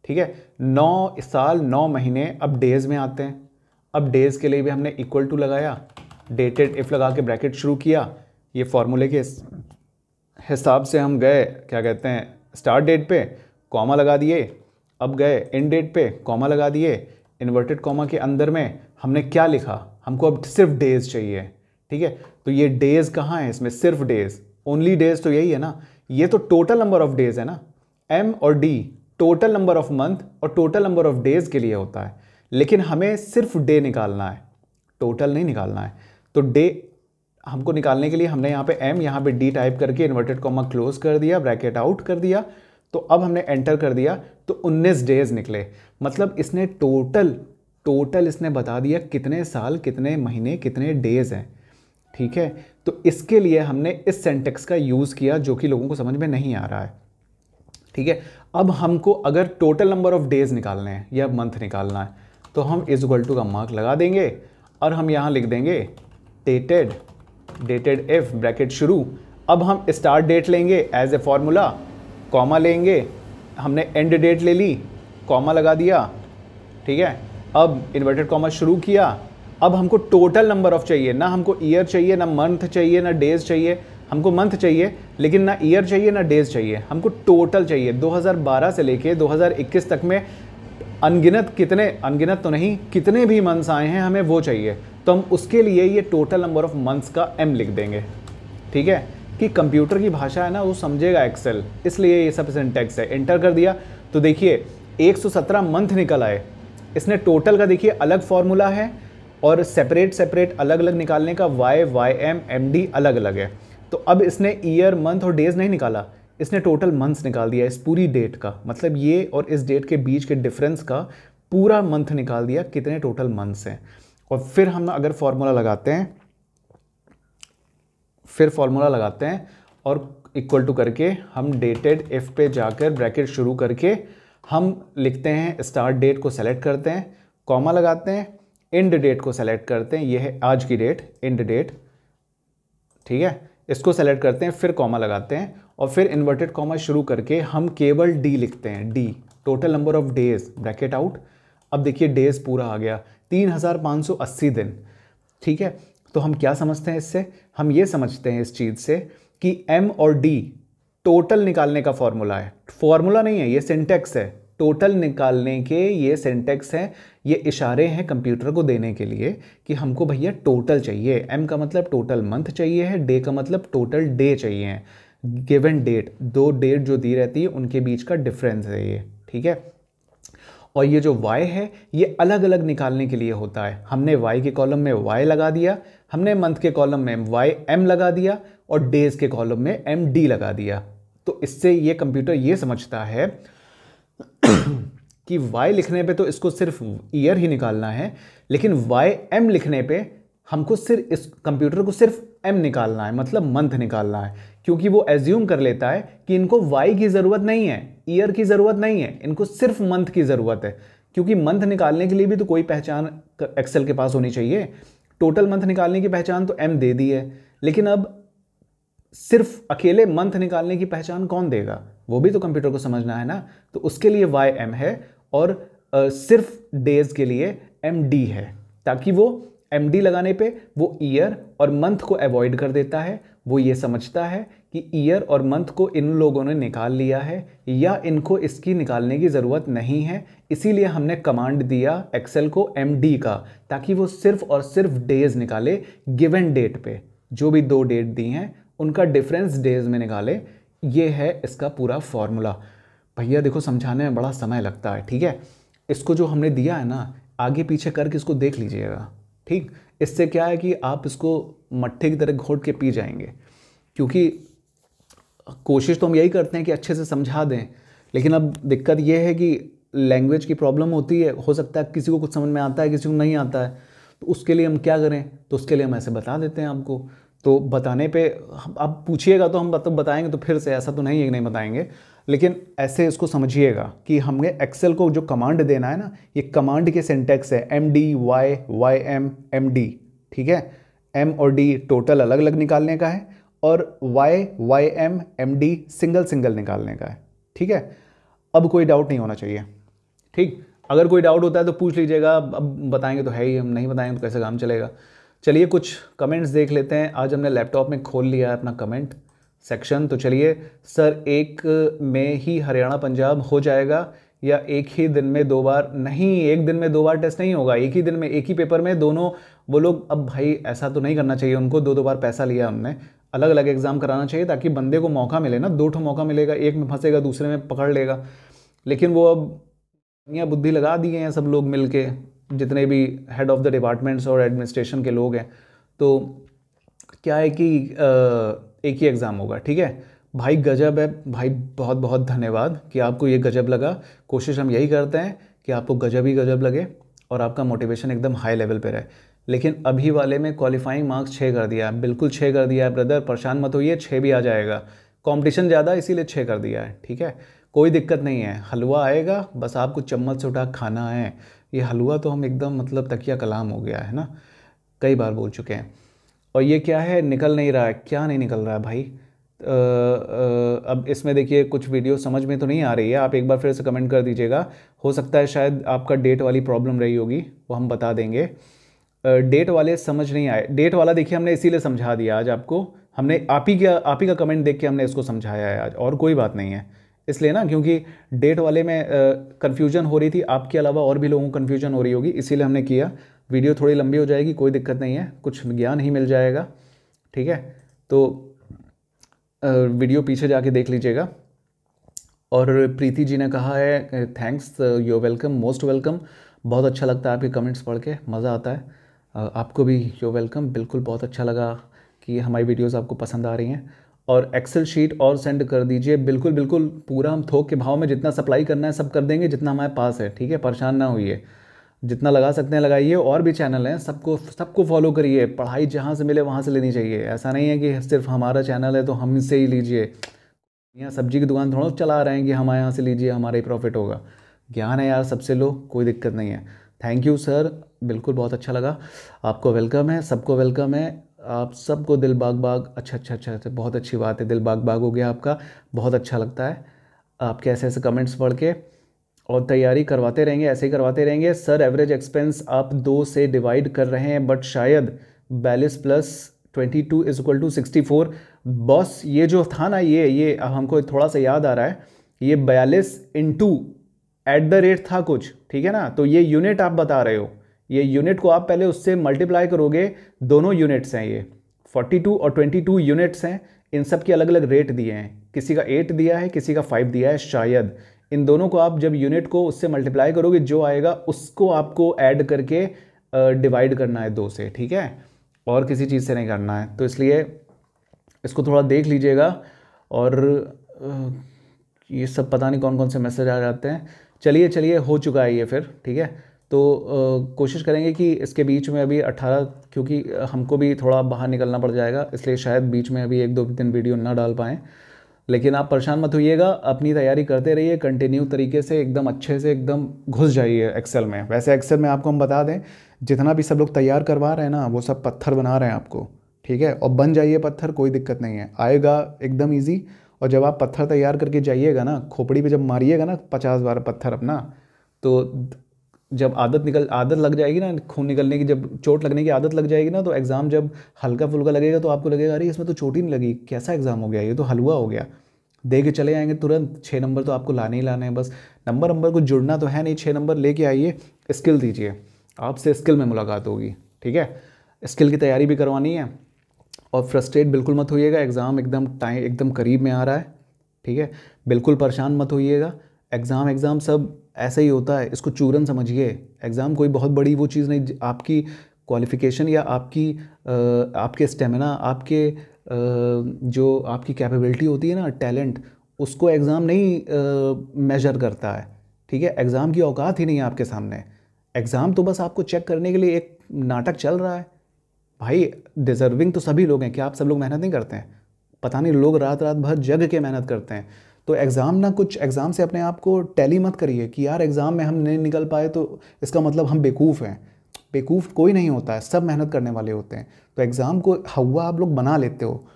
A: ठीक है, 9 साल 9 महीने। अब डेज में आते हैं, अब डेज के लिए भी हमने इक्वल टू लगाया, डेटेड इफ लगा के ब्रैकेट शुरू किया। ये फॉर्मूले के हिसाब से हम गए, क्या कहते हैं, स्टार्ट डेट पे कॉमा लगा दिए, अब गए एंड डेट पे कॉमा लगा दिए। इन्वर्टेड कॉमा के अंदर में हमने क्या लिखा, हमको अब सिर्फ डेज चाहिए। ठीक है, तो ये डेज कहाँ है, इसमें सिर्फ डेज, ओनली डेज तो यही है ना, ये तो टोटल नंबर ऑफ डेज है ना, M और D total number of month और टोटल नंबर ऑफ डेज के लिए होता है, लेकिन हमें सिर्फ डे निकालना है, टोटल नहीं निकालना है। तो डे हमको निकालने के लिए हमने यहाँ पे M, यहाँ पे D टाइप करके इन्वर्टेड कॉमा क्लोज कर दिया, ब्रैकेट आउट कर दिया। तो अब हमने एंटर कर दिया तो 19 डेज निकले, मतलब इसने टोटल इसने बता दिया कितने साल, कितने महीने, कितने डेज हैं। ठीक है, तो इसके लिए हमने इस सिंटेक्स का यूज़ किया जो कि लोगों को समझ में नहीं आ रहा है। ठीक है, अब हमको अगर टोटल नंबर ऑफ डेज निकालने हैं या मंथ निकालना है तो हम इज इक्वल टू का मार्क लगा देंगे और हम यहाँ लिख देंगे डेटेड इफ ब्रैकेट शुरू। अब हम स्टार्ट डेट लेंगे एज ए फॉर्मूला, कॉमा लेंगे, हमने एंड डेट ले ली, कॉमा लगा दिया। ठीक है, अब इन्वर्टेड कॉमा शुरू किया, अब हमको टोटल नंबर ऑफ चाहिए, ना हमको ईयर चाहिए, ना मंथ चाहिए, ना डेज चाहिए। हमको मंथ चाहिए लेकिन ना ईयर चाहिए ना डेज चाहिए, हमको टोटल चाहिए। 2012 से लेके 2021 तक में अनगिनत कितने, अनगिनत तो नहीं, कितने भी मंथ्स आए हैं हमें वो चाहिए। तो हम उसके लिए ये टोटल नंबर ऑफ मंथ्स का m लिख देंगे। ठीक है, कि कंप्यूटर की भाषा है ना, वो समझेगा एक्सेल, इसलिए ये सब सिंटैक्स है। एंटर कर दिया तो देखिए 117 मंथ निकल आए। इसने टोटल का देखिए अलग फॉर्मूला है और सेपरेट सेपरेट अलग अलग निकालने का YYM MD अलग अलग है। तो अब इसने ईयर मंथ और डेज नहीं निकाला, इसने टोटल मंथ्स निकाल दिया इस पूरी डेट का, मतलब ये और इस डेट के बीच के डिफरेंस का पूरा मंथ निकाल दिया, कितने टोटल मंथ्स हैं। और फिर हम अगर फॉर्मूला लगाते हैं, फिर फॉर्मूला लगाते हैं और इक्वल टू करके हम डेटेड इफ पे जाकर ब्रैकेट शुरू करके हम लिखते हैं, स्टार्ट डेट को सेलेक्ट करते हैं, कॉमा लगाते हैं, एंड डेट को सेलेक्ट करते हैं, ये है आज की डेट, एंड डेट। ठीक है, इसको सेलेक्ट करते हैं, फिर कॉमा लगाते हैं और फिर इन्वर्टेड कॉमा शुरू करके हम केवल डी लिखते हैं, D total number of days, bracket out. अब देखिए डेज पूरा आ गया 3580 दिन। ठीक है, तो हम क्या समझते हैं इससे, हम ये समझते हैं इस चीज़ से कि m और d टोटल निकालने का फॉर्मूला है। फॉर्मूला नहीं है, ये सिंटेक्स है, टोटल निकालने के ये सिंटेक्स है, ये इशारे हैं कंप्यूटर को देने के लिए कि हमको भैया टोटल चाहिए। m का मतलब टोटल मंथ चाहिए है, डे का मतलब टोटल डे चाहिए है, गिवन डेट, दो डेट जो दी रहती है उनके बीच का डिफरेंस है ये। ठीक है, और ये जो y है ये अलग अलग निकालने के लिए होता है। हमने y के कॉलम में y लगा दिया, हमने मंथ के कॉलम में YM लगा दिया और डेज के कॉलम में MD लगा दिया। तो इससे ये कंप्यूटर ये समझता है कि y लिखने पे तो इसको सिर्फ ईयर ही निकालना है, लेकिन YM लिखने पे हमको सिर्फ इस कंप्यूटर को सिर्फ m निकालना है, मतलब मंथ निकालना है, क्योंकि वो एज्यूम कर लेता है कि इनको y की ज़रूरत नहीं है, ईयर की ज़रूरत नहीं है, इनको सिर्फ मंथ की ज़रूरत है। क्योंकि मंथ निकालने के लिए भी तो कोई पहचान एक्सेल के पास होनी चाहिए। टोटल मंथ निकालने की पहचान तो m दे दी है, लेकिन अब सिर्फ अकेले मंथ निकालने की पहचान कौन देगा, वो भी तो कंप्यूटर को समझना है ना। तो उसके लिए YM है और सिर्फ डेज के लिए MD है, ताकि वो MD लगाने पे वो ईयर और मंथ को अवॉइड कर देता है। वो ये समझता है कि ईयर और मंथ को इन लोगों ने निकाल लिया है या इनको इसकी निकालने की ज़रूरत नहीं है, इसीलिए हमने कमांड दिया एक्सेल को MD का, ताकि वो सिर्फ और सिर्फ डेज निकाले, गिवन डेट पे जो भी दो डेट दी हैं उनका डिफरेंस डेज में निकाले। ये है इसका पूरा फॉर्मूला। भैया देखो समझाने में बड़ा समय लगता है, ठीक है। इसको जो हमने दिया है ना, आगे पीछे करके इसको देख लीजिएगा, ठीक। इससे क्या है कि आप इसको मट्ठे की तरह घोट के पी जाएंगे, क्योंकि कोशिश तो हम यही करते हैं कि अच्छे से समझा दें, लेकिन अब दिक्कत ये है कि लैंग्वेज की प्रॉब्लम होती है। हो सकता है किसी को कुछ समझ में आता है, किसी को नहीं आता है, तो उसके लिए हम क्या करें, तो उसके लिए हम ऐसे बता देते हैं आपको। तो बताने पे आप पूछिएगा तो हम बताएंगे, तो फिर से ऐसा तो नहीं है कि नहीं बताएंगे, लेकिन ऐसे इसको समझिएगा कि हमें एक्सेल को जो कमांड देना है ना, ये कमांड के सिंटेक्स है MD YM MD, ठीक है। M और D टोटल अलग अलग निकालने का है और YM MD सिंगल सिंगल निकालने का है, ठीक है। अब कोई डाउट नहीं होना चाहिए, ठीक। अगर कोई डाउट होता है तो पूछ लीजिएगा, अब बताएंगे तो है ही, हम नहीं बताएंगे तो कैसे काम चलेगा। चलिए कुछ कमेंट्स देख लेते हैं। आज हमने लैपटॉप में खोल लिया है अपना कमेंट सेक्शन। तो चलिए, सर 1 में ही हरियाणा पंजाब हो जाएगा या एक ही दिन में 2 बार? नहीं, एक दिन में 2 बार टेस्ट नहीं होगा, एक ही दिन में एक ही पेपर में दोनों वो लोग। अब भाई ऐसा तो नहीं करना चाहिए उनको, 2 बार पैसा लिया हमने, अलग अलग एग्ज़ाम कराना चाहिए ताकि बंदे को मौका मिले ना, 2 मौका मिलेगा, एक में फंसेगा दूसरे में पकड़ लेगा। लेकिन वो अब यहाँ बुद्धि लगा दिए हैं सब लोग मिल के, जितने भी हेड ऑफ़ द डिपार्टमेंट्स और एडमिनिस्ट्रेशन के लोग हैं। तो क्या है कि एक ही एग्ज़ाम होगा, ठीक है भाई। गजब है भाई, बहुत बहुत धन्यवाद कि आपको ये गजब लगा। कोशिश हम यही करते हैं कि आपको गजब ही गजब लगे और आपका मोटिवेशन एकदम हाई लेवल पे रहे। लेकिन अभी वाले में क्वालिफाइंग मार्क्स 6 कर दिया है, बिल्कुल 6 कर दिया है ब्रदर, परेशान मत होइए, 6 भी आ जाएगा। कंपटीशन ज़्यादा इसीलिए 6 कर दिया है, ठीक है, कोई दिक्कत नहीं है। हलवा आएगा, बस आपको चम्मच से उठा खाना है। ये हलवा तो हम एकदम मतलब तकिया कलाम हो गया है ना, कई बार बोल चुके हैं। और ये क्या है, निकल नहीं रहा है, क्या नहीं निकल रहा है भाई? अब इसमें देखिए कुछ वीडियो समझ में तो नहीं आ रही है, आप एक बार फिर से कमेंट कर दीजिएगा। हो सकता है शायद आपका डेट वाली प्रॉब्लम रही होगी, वो हम बता देंगे। डेट वाले समझ नहीं आए। डेट वाला देखिए हमने इसीलिए समझा दिया आज आपको, हमने आप ही का कमेंट देख के हमने इसको समझाया है आज, और कोई बात नहीं है। इसलिए ना, क्योंकि डेट वाले में कन्फ्यूजन हो रही थी, आपके अलावा और भी लोगों को कन्फ्यूजन हो रही होगी, इसीलिए हमने किया। वीडियो थोड़ी लंबी हो जाएगी, कोई दिक्कत नहीं है, कुछ ज्ञान ही मिल जाएगा, ठीक है। तो वीडियो पीछे जाके देख लीजिएगा। और प्रीति जी ने कहा है thanks, you welcome, most welcome. बहुत अच्छा लगता है आपके कमेंट्स पढ़ के, मज़ा आता है। आपको भी यू वेलकम, बिल्कुल बहुत अच्छा लगा कि हमारी वीडियोस आपको पसंद आ रही हैं। और एक्सेल शीट और सेंड कर दीजिए, बिल्कुल बिल्कुल, पूरा हम थोक के भाव में जितना सप्लाई करना है सब कर देंगे, जितना हमारे पास है, ठीक है। परेशान ना होइए, जितना लगा सकते हैं लगाइए। और भी चैनल हैं, सबको फॉलो करिए। पढ़ाई जहाँ से मिले वहाँ से लेनी चाहिए, ऐसा नहीं है कि सिर्फ हमारा चैनल है तो हम से ही लीजिए। यहाँ सब्जी की दुकान थोड़ा चला रहे हैं कि हमारे यहाँ से लीजिए हमारा ही प्रॉफिट होगा। ज्ञान है यार, सबसे लो, कोई दिक्कत नहीं है। थैंक यू सर, बिल्कुल बहुत अच्छा लगा। आपको वेलकम है, सबको वेलकम है, आप सबको दिल बाग बाग। अच्छा अच्छा अच्छा अच्छा, बहुत अच्छी बात है, दिल बाग बाग हो गया आपका, बहुत अच्छा लगता है आपके ऐसे ऐसे कमेंट्स पढ़ के। और तैयारी करवाते रहेंगे, ऐसे ही करवाते रहेंगे सर। एवरेज एक्सपेंस आप 2 से डिवाइड कर रहे हैं, बट शायद 42 plus 22 is equal to 64। Boss ये जो था ना, ये अब हमको थोड़ा सा याद आ रहा है, ये 42 इंटू एट द रेट था कुछ, ठीक है ना। तो ये यूनिट आप बता रहे हो, ये यूनिट को आप पहले उससे मल्टीप्लाई करोगे। दोनों यूनिट्स हैं ये, 42 और 22 यूनिट्स हैं। इन सब के अलग अलग रेट दिए हैं, किसी का 8 दिया है, किसी का 5 दिया है शायद। इन दोनों को आप जब यूनिट को उससे मल्टीप्लाई करोगे, जो आएगा उसको आपको ऐड करके डिवाइड करना है 2 से, ठीक है। और किसी चीज़ से नहीं करना है, तो इसलिए इसको थोड़ा देख लीजिएगा। और ये सब पता नहीं कौन कौन से मैसेज आ जाते हैं। चलिए चलिए, हो चुका है ये फिर, ठीक है। तो कोशिश करेंगे कि इसके बीच में अभी 18, क्योंकि हमको भी थोड़ा बाहर निकलना पड़ जाएगा, इसलिए शायद बीच में अभी 1-2 दिन वीडियो ना डाल पाएँ। लेकिन आप परेशान मत होइएगा, अपनी तैयारी करते रहिए कंटिन्यू तरीके से, एकदम अच्छे से एकदम घुस जाइए एक्सेल में। वैसे एक्सेल में आपको हम बता दें, जितना भी सब लोग तैयार करवा रहे हैं ना, वो सब पत्थर बना रहे हैं आपको, ठीक है। और बन जाइए पत्थर, कोई दिक्कत नहीं है, आएगा एकदम ईजी। और जब आप पत्थर तैयार करके जाइएगा ना, खोपड़ी पे जब मारिएगा ना 50 बार पत्थर अपना, तो जब आदत लग जाएगी ना, खून निकलने की, जब चोट लगने की आदत लग जाएगी ना, तो एग्ज़ाम जब हल्का फुल्का लगेगा तो आपको लगेगा अरे इसमें तो चोट ही नहीं लगी, कैसा एग्ज़ाम हो गया, ये तो हलवा हो गया। दे के चले आएंगे तुरंत। 6 नंबर तो आपको लाने ही लाने हैं, बस नंबर को जुड़ना तो है नहीं। 6 नंबर लेके आइए, स्किल दीजिए, आपसे स्किल में मुलाकात होगी, ठीक है। स्किल की तैयारी भी करवानी है। और फ्रस्ट्रेट बिल्कुल मत होइएगा, एग्ज़ाम एकदम करीब में आ रहा है, ठीक है। बिल्कुल परेशान मत होइएगा, एग्ज़ाम सब ऐसा ही होता है, इसको चूरन समझिए। एग्ज़ाम कोई बहुत बड़ी वो चीज़ नहीं, आपकी क्वालिफ़िकेशन या आपके स्टेमिना, आपके जो आपकी कैपेबिलिटी होती है ना, टैलेंट, उसको एग्ज़ाम नहीं मेजर करता है, ठीक है। एग्ज़ाम की औकात ही नहीं है आपके सामने। एग्ज़ाम तो बस आपको चेक करने के लिए एक नाटक चल रहा है। भाई डिज़र्विंग तो सभी लोग हैं, क्या आप सब लोग मेहनत नहीं करते हैं? पता नहीं, लोग रात रात भर जग के मेहनत करते हैं। तो कुछ एग्ज़ाम से अपने आप को टैली मत करिए कि यार एग्ज़ाम में हम नहीं निकल पाए तो इसका मतलब हम बेवकूफ़ हैं। बेवकूफ़ कोई नहीं होता है, सब मेहनत करने वाले होते हैं। तो एग्ज़ाम को हवा आप लोग बना लेते हो,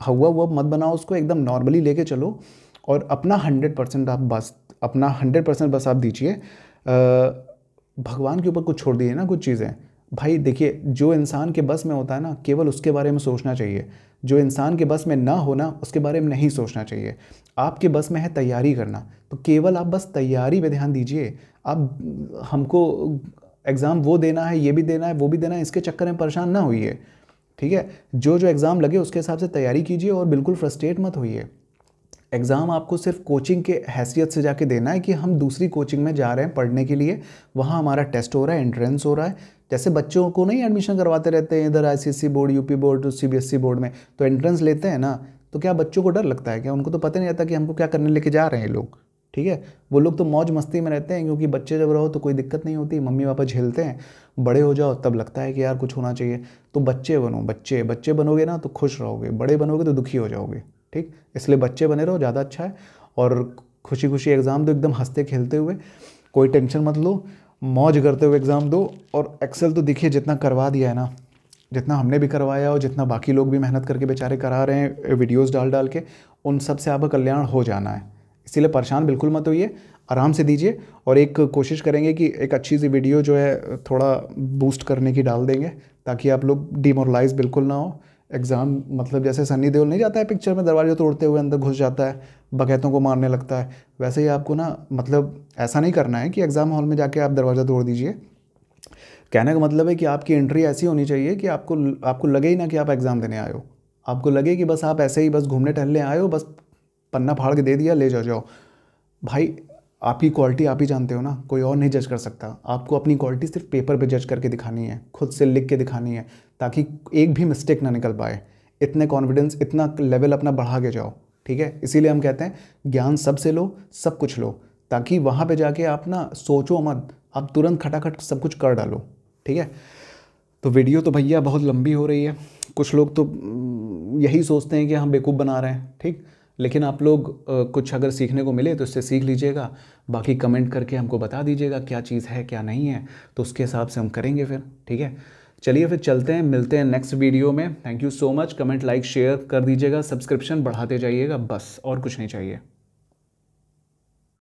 A: हवा मत बनाओ उसको, एकदम नॉर्मली लेके चलो। और अपना 100% बस आप दीजिए। भगवान के ऊपर कुछ छोड़ दिए ना कुछ चीज़ें। भाई देखिए, जो इंसान के बस में होता है ना, केवल उसके बारे में सोचना चाहिए। जो इंसान के बस में ना होना, उसके बारे में नहीं सोचना चाहिए। आपके बस में है तैयारी करना, तो केवल आप बस तैयारी पे ध्यान दीजिए। आप हमको एग्ज़ाम वो देना है, ये भी देना है, वो भी देना है, इसके चक्कर में परेशान ना होइए, ठीक है। जो एग्ज़ाम लगे उसके हिसाब से तैयारी कीजिए और बिल्कुल फ्रस्ट्रेट मत होइए। एग्ज़ाम आपको सिर्फ कोचिंग के हैसियत से जाके देना है कि हम दूसरी कोचिंग में जा रहे हैं पढ़ने के लिए, वहाँ हमारा टेस्ट हो रहा है, एंट्रेंस हो रहा है। जैसे बच्चों को नहीं एडमिशन करवाते रहते हैं इधर ICSE board, UP board, CBSE board में, तो एंट्रेंस लेते हैं ना, तो क्या बच्चों को डर लगता है क्या? उनको तो पता नहीं रहता कि हमको क्या करने लेके जा रहे हैं लोग, ठीक है। वो लोग तो मौज मस्ती में रहते हैं, क्योंकि बच्चे जब रहो तो कोई दिक्कत नहीं होती, मम्मी पापा झेलते हैं। बड़े हो जाओ तब लगता है कि यार कुछ होना चाहिए। तो बच्चे बनो, बच्चे बनोगे ना तो खुश रहोगे, बड़े बनोगे तो दुखी हो जाओगे, ठीक। इसलिए बच्चे बने रहो, ज़्यादा अच्छा है। और खुशी खुशी एग्ज़ाम दो, एकदम हंसते खेलते हुए, कोई टेंशन मत लो, मौज करते हुए एग्ज़ाम दो। और एक्सेल तो देखिए जितना करवा दिया है ना, जितना हमने भी करवाया और जितना बाकी लोग भी मेहनत करके बेचारे करा रहे हैं वीडियोस डाल डाल के, उन सब से आपका कल्याण हो जाना है। इसीलिए परेशान बिल्कुल मत होइए। आराम से दीजिए और एक कोशिश करेंगे कि एक अच्छी सी वीडियो जो है थोड़ा बूस्ट करने की डाल देंगे, ताकि आप लोग डिमोरलाइज बिल्कुल ना हो। एग्ज़ाम मतलब जैसे सन्नी देओल नहीं जाता है पिक्चर में दरवाजे तोड़ते हुए अंदर घुस जाता है, बकैतों को मारने लगता है, वैसे ही आपको ना मतलब ऐसा नहीं करना है कि एग्ज़ाम हॉल में जाके आप दरवाज़ा तोड़ दीजिए। कहने का मतलब है कि आपकी एंट्री ऐसी होनी चाहिए कि आपको आपको लगे ही ना कि आप एग्ज़ाम देने आए हो, आपको लगे कि बस आप ऐसे ही बस घूमने टहलने आए हो, बस पन्ना फाड़ के दे दिया ले जाओ जाओ। भाई आपकी क्वालिटी आप ही जानते हो ना, कोई और नहीं जज कर सकता। आपको अपनी क्वालिटी सिर्फ पेपर पे जज करके दिखानी है, खुद से लिख के दिखानी है, ताकि एक भी मिस्टेक ना निकल पाए। इतने कॉन्फिडेंस, इतना लेवल अपना बढ़ा के जाओ, ठीक है। इसीलिए हम कहते हैं ज्ञान सबसे लो, सब कुछ लो, ताकि वहाँ पे जाके आप ना सोचो मत, आप तुरंत खटाखट सब कुछ कर डालो, ठीक है। तो वीडियो तो भैया बहुत लंबी हो रही है, कुछ लोग तो यही सोचते हैं कि हम बेवकूफ़ बना रहे हैं, ठीक। लेकिन आप लोग कुछ अगर सीखने को मिले तो इससे सीख लीजिएगा, बाकी कमेंट करके हमको बता दीजिएगा क्या चीज़ है क्या नहीं है, तो उसके हिसाब से हम करेंगे फिर, ठीक है। चलिए फिर चलते हैं, मिलते हैं नेक्स्ट वीडियो में। Thank you so much. Comment like share कर दीजिएगा, सब्सक्रिप्शन बढ़ाते जाइएगा, बस और कुछ नहीं चाहिए।